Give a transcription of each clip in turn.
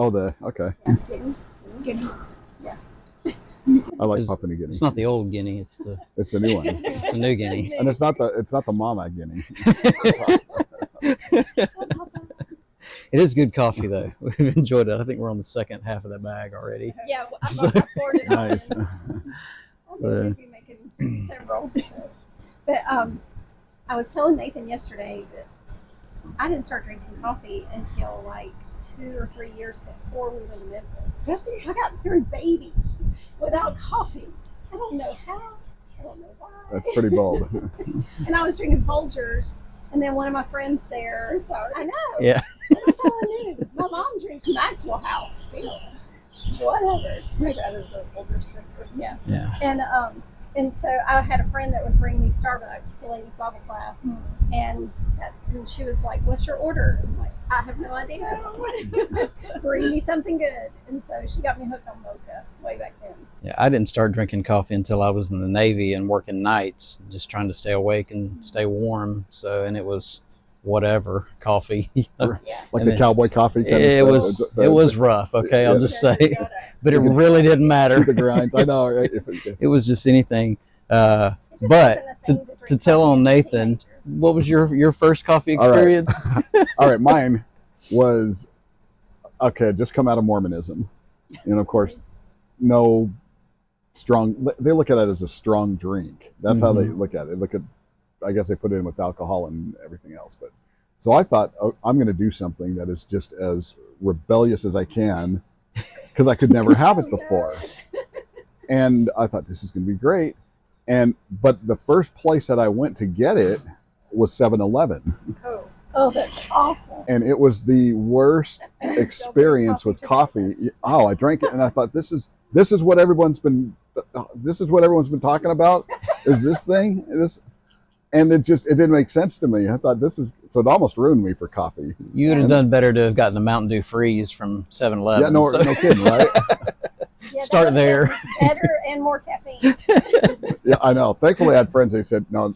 Oh, okay. That's Guinea. Guinea. Yeah. I like Papua New Guinea. It's not the old Guinea. It's the new one. it's the new Guinea. And it's not the Mama Guinea. It is good coffee though. We've enjoyed it. I think we're on the second half of that bag already. Yeah, well, I poured it Nice. We'll be making several. So. But I was telling Nathan yesterday that I didn't start drinking coffee until like 2 or 3 years before we went to Memphis. Really? So I got 3 babies without coffee. I don't know how. I don't know why. That's pretty bold. And I was drinking Folgers, and then one of my friends there. So I know. Yeah. That's all I knew. My mom drinks Maxwell House still. Whatever. My dad is an older drinker. Yeah. Yeah. And so I had a friend that would bring me Starbucks to ladies' Bible class, and she was like, "What's your order?" And I'm like, "I have no idea. Bring me something good." And so she got me hooked on mocha way back then. Yeah, I didn't start drinking coffee until I was in the Navy and working nights, just trying to stay awake and stay warm. So, and it was whatever coffee. Like the cowboy coffee kind it of was stuff. it was rough. Okay, I'll just say, but it really didn't matter. The grinds. I know. Right? It was just anything. But to tell on Nathan, what was your first coffee experience? All right, mine was just come out of Mormonism, and of course, no strong. They look at it as a strong drink. That's how they look at it. I guess they put it in with alcohol and everything else. But so I thought, I'm going to do something that is just as rebellious as I can, because I could never have it before. And I thought this is going to be great. But the first place that I went to get it was 7-Eleven. Oh, that's awful. And it was the worst experience with coffee. Oh, I drank it and I thought, this is what everyone's been talking about. Is this thing this? And it didn't make sense to me. I thought so it almost ruined me for coffee. You would have done better to have gotten the Mountain Dew Freeze from 7-Eleven. Yeah, no kidding, right? Yeah, Start there. Better and more caffeine. Yeah, I know. Thankfully, I had friends that said, no,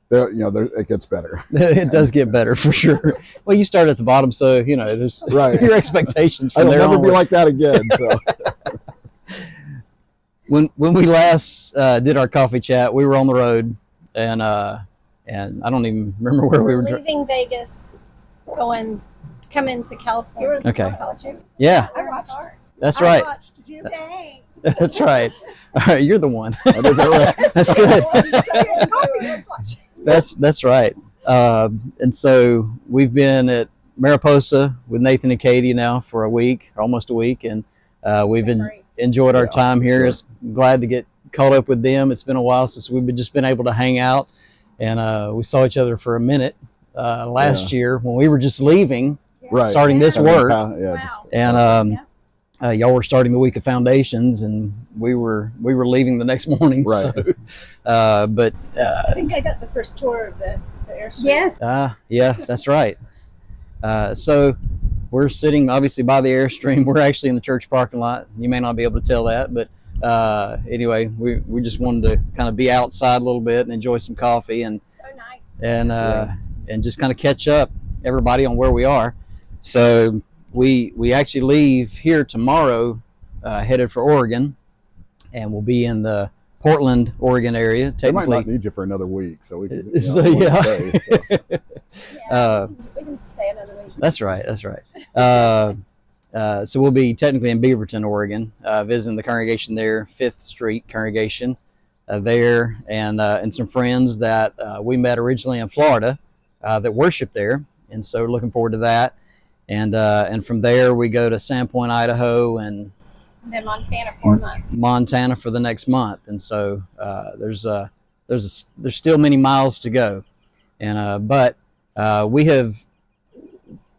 it gets better. It does get better for sure. Well, you start at the bottom, so there's your expectations from I'll there never on. be like that again. So when we last did our coffee chat, we were on the road, and I don't even remember where we were. Leaving Vegas, coming to California. Okay. College. Yeah. I watched. That's right. I watched you. Thanks. That's right. All right, you're the one. That's right. That's good. That's right. And so we've been at Mariposa with Nathan and Katy now for almost a week, and we've enjoyed our time here. Sure. It's glad to get caught up with them. It's been a while since we've just been able to hang out, and we saw each other for a minute last year when we were just leaving, starting this work, and y'all were starting the week of foundations, and we were leaving the next morning. Right. So, but I think I got the first tour of the airstrip. Yes. yeah, that's right. So we're sitting obviously by the Airstream. We're actually in the church parking lot. You may not be able to tell that, but anyway, we just wanted to kind of be outside a little bit and enjoy some coffee and So nice. and just kind of catch up everybody on where we are. So we actually leave here tomorrow, headed for Oregon, and we'll be in the Portland, Oregon area. They might not need you for another week, so we can So, yeah. stay. So. We can stay another week. That's right. So we'll be technically in Beaverton, Oregon, visiting the congregation there, 5th Street congregation there, and some friends that we met originally in Florida that worship there, and so we're looking forward to that. And from there we go to Sandpoint, Idaho, and then Montana for a month. Montana for the next month, and so there's still many miles to go, and but we have.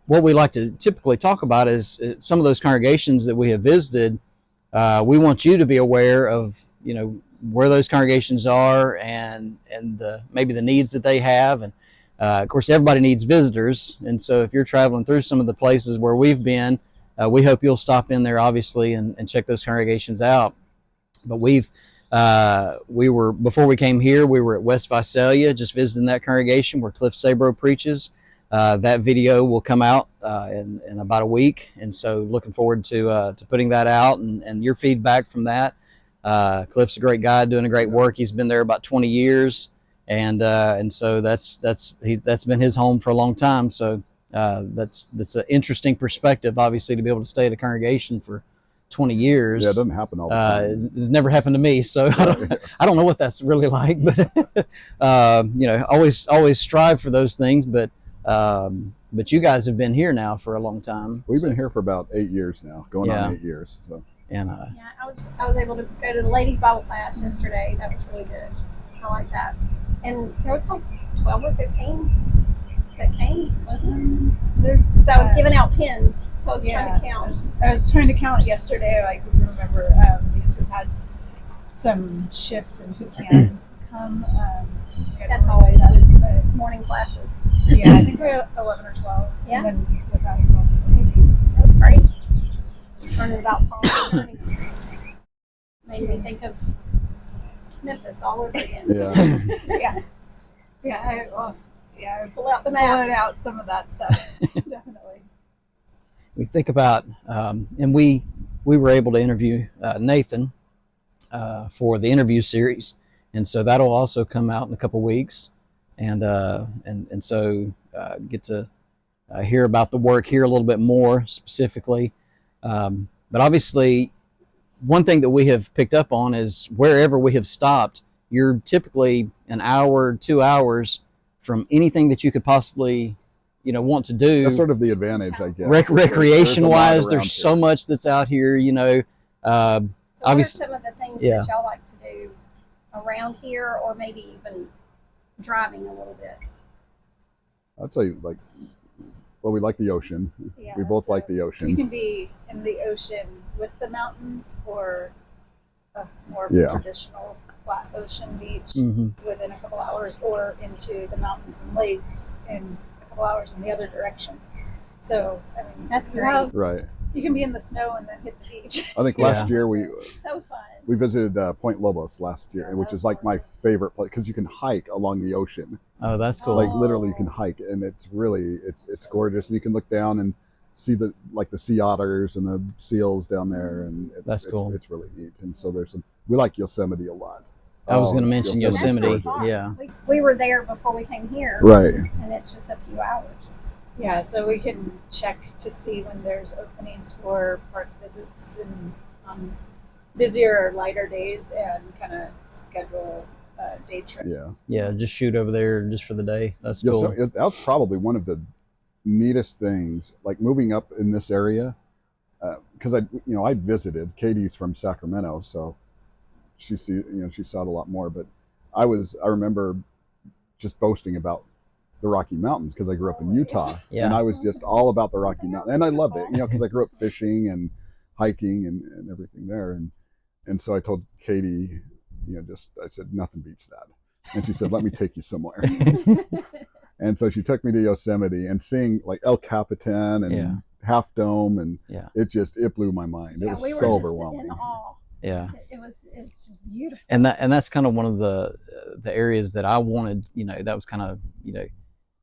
What we like to typically talk about is some of those congregations that we have visited. We want you to be aware of, where those congregations are and maybe the needs that they have. And of course, everybody needs visitors. And so if you're traveling through some of the places where we've been, we hope you'll stop in there, obviously, and check those congregations out. But before we came here, we were at West Visalia, just visiting that congregation where Cliff Sabro preaches. that video will come out in about a week, and so looking forward to putting that out and your feedback from that. Cliff's a great guy doing a great work. He's been there about 20 years, and so that's been his home for a long time. So that's an interesting perspective, obviously, to be able to stay at a congregation for 20 years. Yeah, it doesn't happen all the time. It's never happened to me, so I don't know what that's really like, but always strive for those things. But you guys have been here now for a long time. We've been here for about 8 years now, going on 8 years. So. And yeah, I was able to go to the ladies' Bible class yesterday. That was really good. I like that. And there was like 12 or 15 that came, wasn't there? So I was giving out pins. So I was trying to count. I was trying to count yesterday. I could remember because we've had some shifts in who can come. That's always with morning classes. Yeah, I think we're 11 or 12. Yeah. And then with us also. That was great. Learning about Palm Springs made me think of Memphis all over again. Yeah. Yeah. Pull out the maps. Pull out some of that stuff. Definitely. We think about, and we were able to interview Nathan for the interview series, and so that'll also come out in a couple weeks, and so get to hear about the work here a little bit more specifically. But obviously, one thing that we have picked up on is wherever we have stopped, you're typically an hour, 2 hours from anything that you could possibly, want to do. That's sort of the advantage, I guess. Recreation-wise, there's so much that's out here, So what are obviously, some of the things that y'all like to do around here, or maybe even driving a little bit? I'd say we like the ocean. Yeah, We both like the You ocean. can be in the ocean with the mountains or a more traditional flat ocean beach within a couple hours, or into the mountains and lakes in a couple hours in the other direction. So, I mean, That's great. Right. You can be in the snow and then hit the beach. I think last year So fun. we visited Point Lobos last year, which is like my favorite place because you can hike along the ocean. oh, that's cool. Like literally, you can hike, and it's really it's gorgeous. And you can look down and see the sea otters and the seals down there, and That's cool. It's really neat. And so we like Yosemite a lot. I was going to mention Yosemite. That's really Yeah. fun. We were there before we came here. Right. And it's just a few hours. Yeah, so we can check to see when there's openings for park visits and busier or lighter days, and kind of schedule day trips. Yeah, just shoot over there just for the day. That's cool. So that was probably one of the neatest things, like moving up in this area, because I visited. Katie's from Sacramento, so she saw it a lot more. But I remember just boasting about the Rocky Mountains because I grew up in Utah, and I was just all about the Rocky Mountains, and I loved it, because I grew up fishing and hiking and everything there, and so I told Katie, I said nothing beats that, and she said let me take you somewhere, and so she took me to Yosemite and seeing like El Capitan and Half Dome, and it blew my mind. It was so overwhelming. Yeah, it's just beautiful. And that's kind of one of the areas that I wanted. That was kind of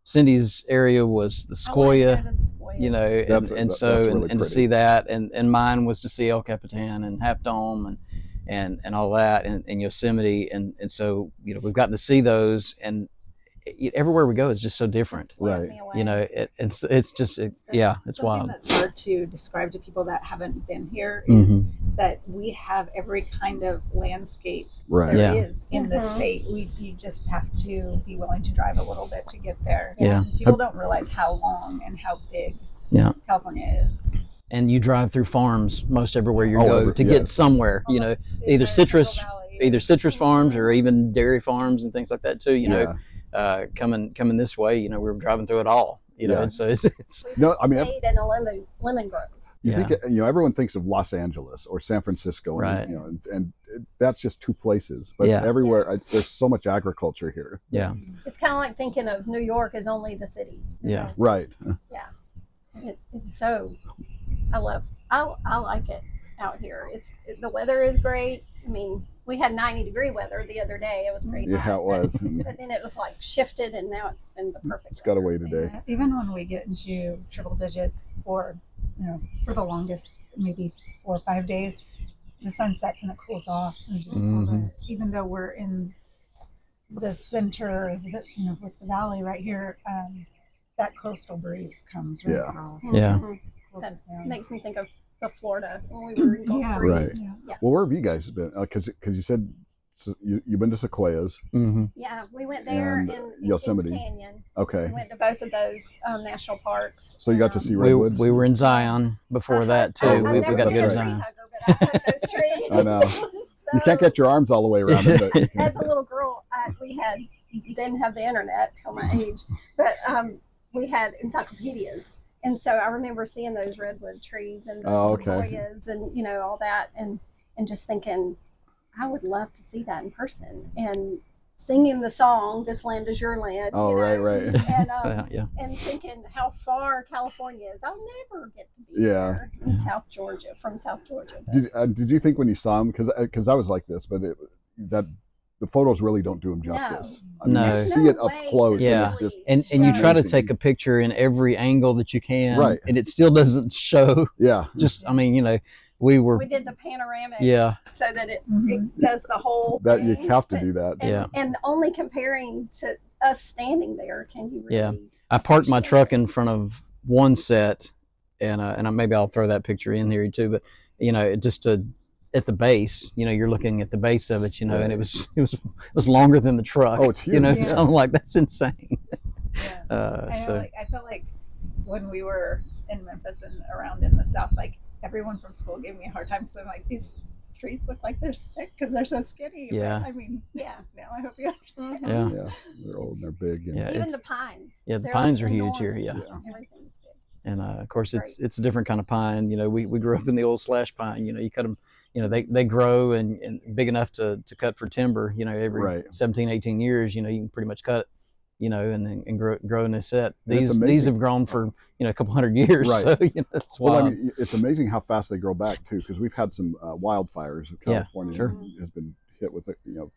Cindy's area was the Sequoia, and to see that, and mine was to see El Capitan and Half Dome and all that, and Yosemite, and so we've gotten to see those, and everywhere we go is just so different, right? It's just it's wild. That's hard to describe to people that haven't been here is that we have every kind of landscape there is in the state. You just have to be willing to drive a little bit to get there. Yeah, people don't realize how long and how big California is. And you drive through farms most everywhere you go to get somewhere. Either citrus farms or even dairy farms and things like that too. Coming this way, we were driving through it all. So it's stayed in a lemon grove. You think everyone thinks of Los Angeles or San Francisco, right? And that's just two places, but everywhere there's so much agriculture here. Yeah, it's kind of like thinking of New York as only the city. Yeah, right. Yeah, it's so I like it out here. The weather is great. I mean, we had 90-degree weather the other day. It was pretty hot. Yeah, it was. But then it was like shifted, and now it's been the perfect. It's got away weather. today. Yeah, even when we get into triple digits for, for the longest, maybe 4 or 5 days, the sun sets and it cools off. And just even though we're in the center of the, with the valley right here, that coastal breeze comes right across. Yeah. That makes me think of the Florida when we were in Gulf Right. Breeze. Yeah. Well, where have you guys been? Because you said you've been to Sequoias. Yeah, we went there and in Yosemite. Kings Canyon. Okay. We went to both of those national parks. So you got to see redwoods? We were in Zion before that too. We got to go to Zion. But I heard those trees. I know. You can't get your arms all the way around it. But as a little girl, we didn't have the internet till my age, but we had encyclopedias. And so I remember seeing those redwood trees and the sequoias and, all that and just thinking, I would love to see that in person. And singing the song, This Land Is Your Land. Oh, right. And, and thinking how far California is. I'll never get to be there in South Georgia, from South Georgia. Did you think when you saw them, because I was like this, but the photos really don't do them justice. I mean, you see it up close, and it's just and you try to take a picture in every angle that you can, right? And it still doesn't show. Yeah. Just, I mean, we did the panoramic, so that it does the whole. That thing, you have to do that, and only comparing to us standing there can you really. Yeah, I parked my truck in front of one set, and maybe I'll throw that picture in here too, but just to. At the base, you're looking at the base of it, and it was longer than the truck. Oh, it's huge. So I'm like, that's insane. I felt like when we were in Memphis and around in the South, like everyone from school gave me a hard time because I'm like, these trees look like they're sick because they're so skinny. Yeah. But, I mean, now I hope you understand. Yeah. Yeah, they're old and they're big. And even the pines. Yeah, the pines are huge here. Yeah. Everything's big. And of course, it's a different kind of pine. We grew up in the old slash pine. You cut them. They grow and big enough to cut for timber, every 17, 18 years, you can pretty much cut, and grow in a set. These have grown for, a couple hundred years. Right. So, it's wild. Well, I mean, it's amazing how fast they grow back too, because we've had some wildfires. California has been hit with,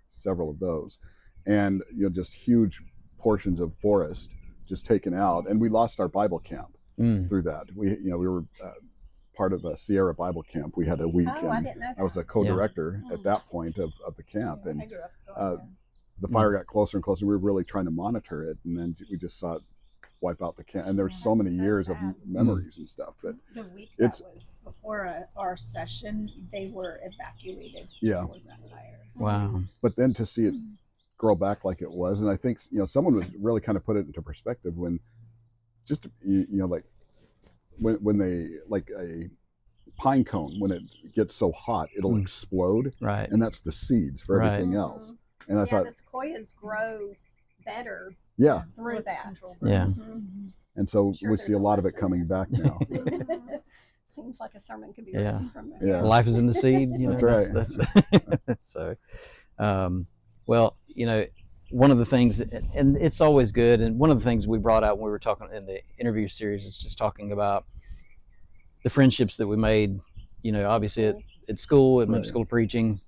several of those, and, just huge portions of forest just taken out. And we lost our Bible camp through that. We were, part of a Sierra Bible camp. We had a week, and I didn't know that. I was a co-director at that point of the camp, and the fire got closer and closer. We were really trying to monitor it, and then we just saw it wipe out the camp. And there's so many years of memories and stuff. But the week that was before our session, they were evacuated. For that fire. Wow! But then to see it grow back like it was, and I think someone was really kind of put it into perspective when, just like. When they, like a pine cone, when it gets so hot, it'll explode. Right. And that's the seeds for everything else. And I thought the sequoias grow better through that. Yeah. And so we see a lot of it coming back now. Seems like a sermon could be written from there. Yeah. Life is in the seed. That's right. So, well, one of the things, and it's always good, and one of the things we brought out when we were talking in the interview series is just talking about the friendships that we made, obviously at school, at Memphis School of Preaching,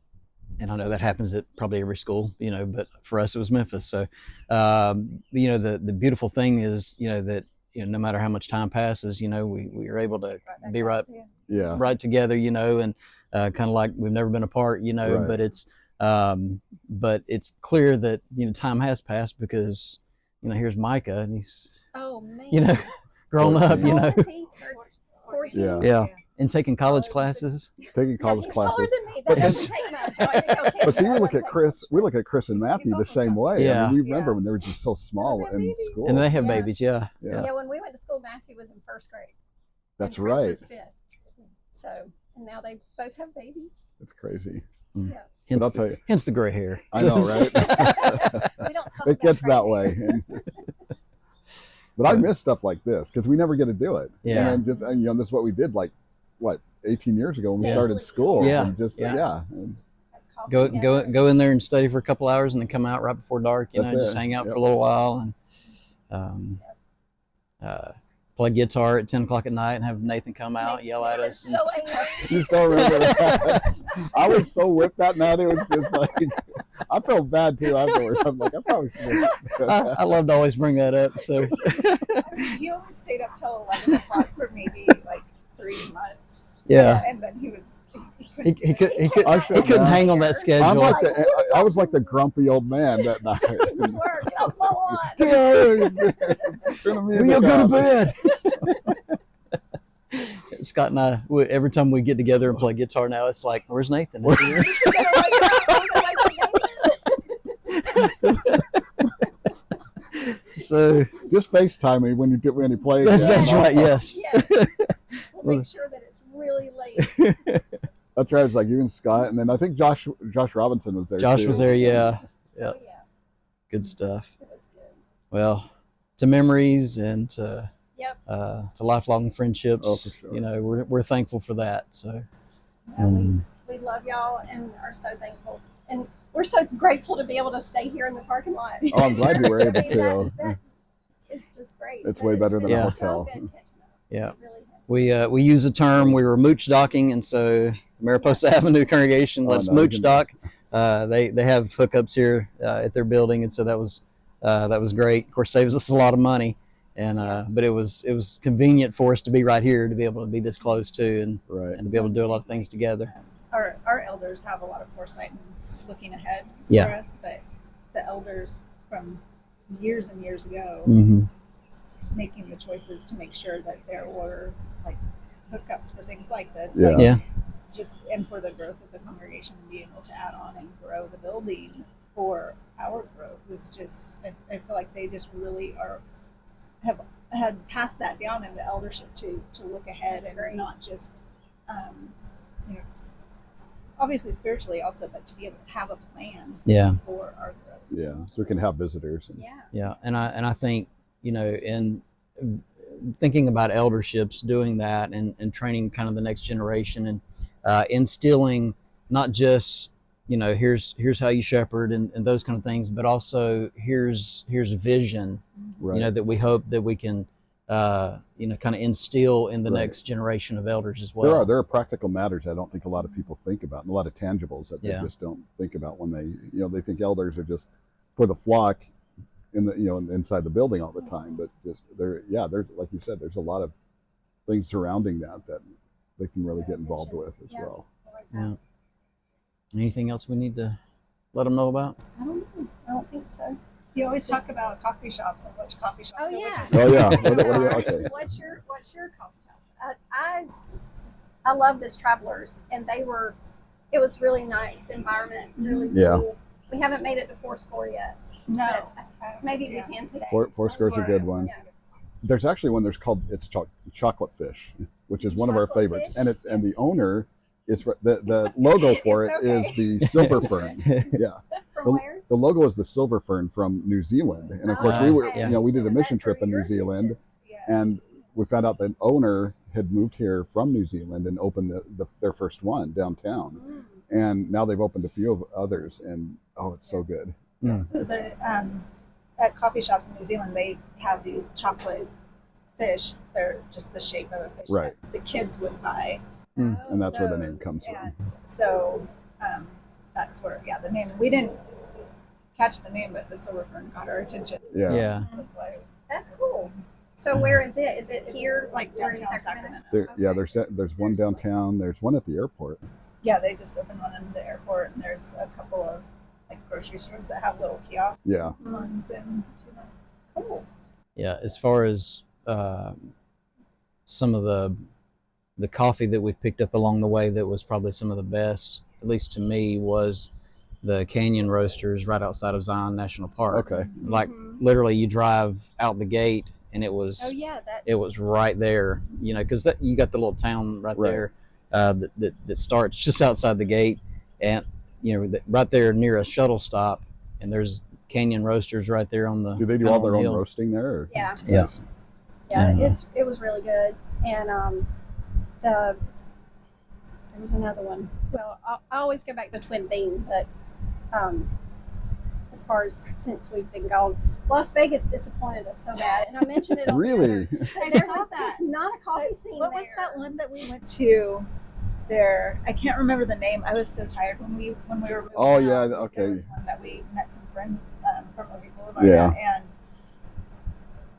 and I know that happens at probably every school, but for us it was Memphis. So, the beautiful thing is, that, no matter how much time passes, we are able to be right together, and kind of like we've never been apart, but it's clear that time has passed because here's Micah and he's grown up, and taking college classes. Taking college classes. That doesn't take much. But see, we look at Chris and Matthew the same way. Yeah. I mean, we remember when they were just so small in school. And they have babies, Yeah, when we went to school, Matthew was in first grade. That's and Chris right. was fifth. So, and now they both have babies. It's crazy. Yeah. Hence, but I'll tell you. Hence the gray hair. I know, right? It gets that way. But I miss stuff like this because we never get to do it. Yeah. And just, this is what we did 18 years ago when we started school. Yeah. And just, And go in there and study for a couple hours and then come out right before dark, just hang out for a little while. And play guitar at 10 o'clock at night and have Nathan come out, yell at us. So angry. You still remember that? I was so whipped that night. It was just like, I felt bad too afterwards. I'm like, I probably should have. I love to always bring that up. So I mean, he only stayed up till 11 o'clock for maybe like 3 months. yeah, And then he was. he I should couldn't have. hang on that schedule. I was like the grumpy old man that night. Get off my lawn. Turn the music We'll go to off. bed. Scott and I, every time we get together and play guitar now, it's like, where's Nathan? So Just FaceTime me when you play. that's right. Yes. Yes. We'll make sure that it's really late. That's right. It's like you and Scott, and then I think Josh Robinson was there. Josh too. was there. Yeah. Yeah. Oh, yeah. Good stuff. It was good. Well, to memories and to Yep. to lifelong friendships. Oh, for sure. You know, we're thankful for that. So. Yeah, we love y'all and are so thankful. And we're so grateful to be able to stay here in the parking lot. Oh, I'm glad you were able I mean, to. it's just great. It's But way better than a been hotel. So good catching up. Yeah. It really has. We use a term. We were mooch docking, and so Mariposa Avenue congregation let us mooch dock. They have hookups here at their building, and so that was great. Of course, saves us a lot of money, and but it was convenient for us to be right here, to be able to be this close to, and to be able to do a lot of things together. Our elders have a lot of foresight and looking ahead Yeah. for us, but the elders from years and years ago Mm-hmm. making the choices to make sure that there were like hookups for things like this. Yeah. Like, Yeah. just and for the growth of the congregation and being able to add on and grow the building for our growth was just I feel like they just really had passed that down in the eldership to look ahead. That's and great. not just you know, obviously spiritually also, but to be able to have a plan Yeah. for our growth. Yeah, so we can have visitors. And, Yeah. Yeah, and I think, you know, in thinking about elderships, doing that and training kind of the next generation and instilling not just, you know, here's how you shepherd and those kind of things, but also here's vision, right. you know, that we hope that we can you know, kind of instill in the Right. next generation of elders as well. There are practical matters I don't think a lot of people think about, and a lot of tangibles that they Yeah. just don't think about when they think elders are just for the flock in the inside the building all the time, but just there's like you said, there's a lot of things surrounding that they can really get involved with as Yeah. well. I like that. Yeah. Anything else we need to let them know about? I don't know. I don't think so. You always talk Just- about coffee shops and which coffee shops. Oh, and which yeah. is Oh yeah. So, What do you, okay. What's your coffee shop? I love this Travelers, and it was really nice environment, really Yeah. cool. We haven't made it to Fourscore yet. No. Maybe Yeah. we can today. Foursquare's a good one. Yeah. There's actually one there's called chocolate fish, which is one of our Chocolate favorites, fish? and the owner is the logo for it It's is okay. the silver fern. Yeah. From where? The logo is the silver fern from New zealand, and of course Oh, we were okay. we did a So mission that trip drew in New your Zealand, attention. Yeah. and we found out the owner had moved here from New Zealand and opened their first one downtown, Mm. and now they've opened a few of others, and it's so good. Mm. So at coffee shops in New Zealand, they have these chocolate fish. They're just the shape of a fish Right. that the kids would buy. Mm. And that's where the name those, comes from. and so that's where the name. We didn't catch the name, but the silver fern got our attention. Yeah. Yeah. That's why. That's cool. So where is it? Is it It's here? like or in downtown Sacramento. There's one downtown, there's one at the airport. Yeah, they just opened one in the airport, and there's a couple of like grocery stores that have little kiosks. Yeah. Ones and Cool. Yeah, as far as some of the coffee that we've picked up along the way that was probably some of the best, at least to me, was the Canyon Roasters right outside of Zion National Park. Okay. Like Mhm. literally you drive out the gate and it was Oh yeah, that. it was right there, you know, because you got the little town right Right. there that starts just outside the gate, and you know right there near a shuttle stop, and there's Canyon Roasters right there on the. Do they do kinda all on their the own hill. roasting there? Or? Yeah. Yeah. Nice. Yeah, Yeah. it was really good, and there was another one. Well, I always go back to Twin Bean, but as far as since we've been gone. Las Vegas disappointed us so bad, and I mentioned it on Really? Twitter. I There saw was that. just not a coffee scene What there. was that one that we went to there? I can't remember the name. I was so tired when we were moving Oh, out. yeah, okay. There was one that we met some friends from Ogie Boulevard Yeah. at, and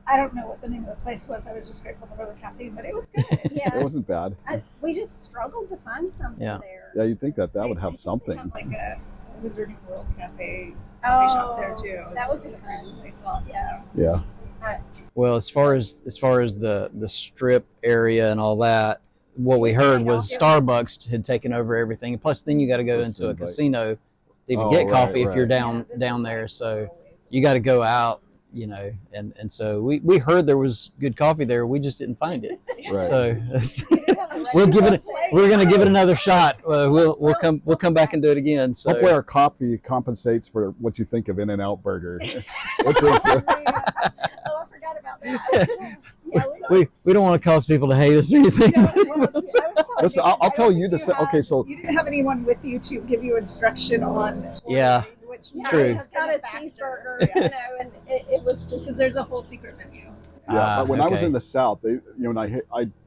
I don't know what the name of the place was. I was just grateful for the caffeine, but it was good. Yeah, It wasn't bad. we just struggled to find something Yeah. there. Yeah, you'd think that would have They something. have like a Wizarding World cafe Oh, shop there too. that would be the fun. first I saw. Yeah. Yeah. Well, as far as the strip area and all that, what we Yes, heard they was don't. Starbucks had taken over everything. Plus, then you got to go It into a seems like- casino to even Oh, get right, coffee if you're right. down this down is there. like So always- you got to go out, you know, and so we heard there was good coffee there. We just didn't find it. Right. So We'll we'll give it. place. We're gonna give it another shot. We'll come back and do it again. So Hopefully our coffee compensates for what you think of In-N-Out Burger, which is Oh, I forgot about that. Yeah, we don't want to cause people to hate us or anything. No, well, I was telling Listen, you, I'll I tell don't you think the okay. So you didn't have anyone with you to give you instruction on Yeah. ordering, which Yeah, True. I has just been got a factor. cheeseburger, you know, and it was just Because there's a whole secret menu. yeah, but when I was okay. in the South, and I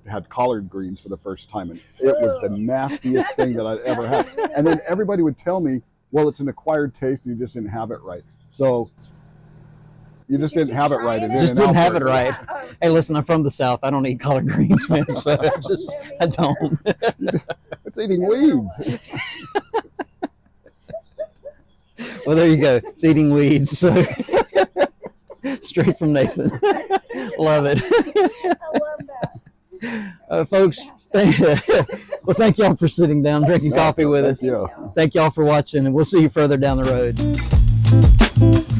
had collard greens for the first time, and it was the nastiest thing that I'd ever had. And then everybody would tell me, "Well, it's an acquired taste, and you just didn't have it right." So you just you didn't keep have it right. trying at it? Just In-N-Out didn't have it Burger. right. Yeah, Hey, listen, I'm from the South. I don't eat collard greens, man. So I don't. It's eating weeds. Well, there you go. It's eating weeds. So straight from Nathan. Love it. I love that. Folks, thank y'all for sitting down, drinking coffee with Thank us. you. Thank y'all for watching, and we'll see you further down the road.